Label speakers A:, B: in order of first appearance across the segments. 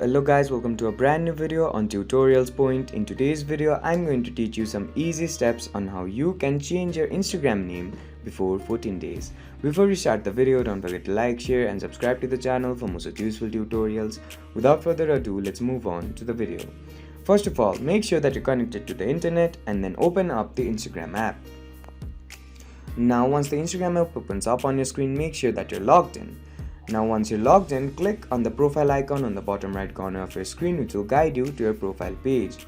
A: Hello guys, welcome to a brand new video on Tutorials Point. In today's video, I'm going to teach you some easy steps on how you can change your Instagram name before 14 days. Before we start the video, don't forget to like, share and subscribe to the channel for more such useful tutorials. Without further ado, let's move on to the video. First of all, make sure that you're connected to the internet and then open up the Instagram app. Now once the Instagram app opens up on your screen, make sure that you're logged in. Now once you're logged in, click on the profile icon on the bottom right corner of your screen, which will guide you to your profile page.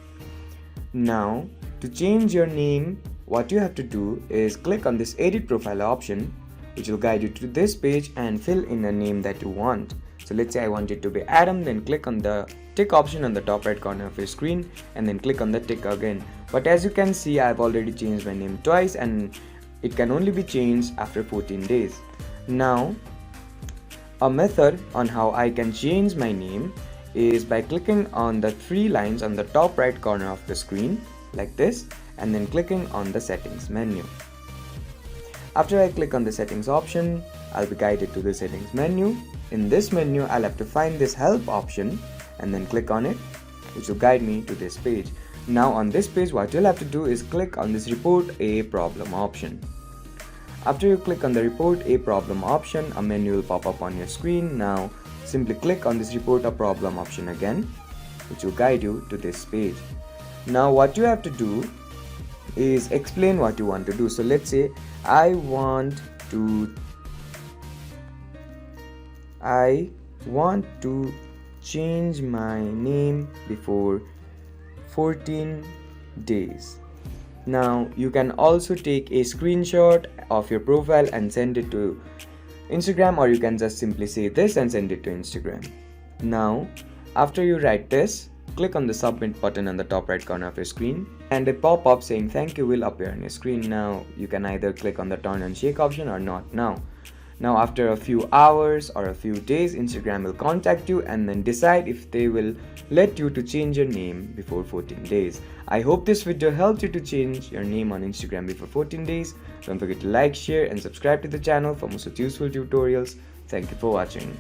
A: Now to change your name, what you have to do is click on this edit profile option, which will guide you to this page and fill in a name that you want. So let's say I want it to be Adam, then click on the tick option on the top right corner of your screen and then click on the tick again. But as you can see, I've already changed my name twice and it can only be changed after 14 days. Now a method on how I can change my name is by clicking on the three lines on the top right corner of the screen like this and then clicking on the settings menu. After I click on the settings option, I'll be guided to the settings menu. In this menu, I'll have to find this help option and then click on it, which will guide me to this page. Now on this page, what you'll have to do is click on this report a problem option. After you click on the report a problem option, a menu will pop up on your screen. Now simply click on this report a problem option again, which will guide you to this page. Now what you have to do is explain what you want to do. So let's say I want to change my name before 14 days. Now you can also take a screenshot of your profile and send it to Instagram, or you can just simply say this and send it to Instagram. Now after you write this, click on the submit button on the top right corner of your screen and a pop-up saying thank you will appear on your screen. Now you can either click on the turn and shake option or not. Now after a few hours or a few days, Instagram will contact you and then decide if they will let you to change your name before 14 days. I hope this video helped you to change your name on Instagram before 14 days. Don't forget to like, share and subscribe to the channel for more such useful tutorials. Thank you for watching.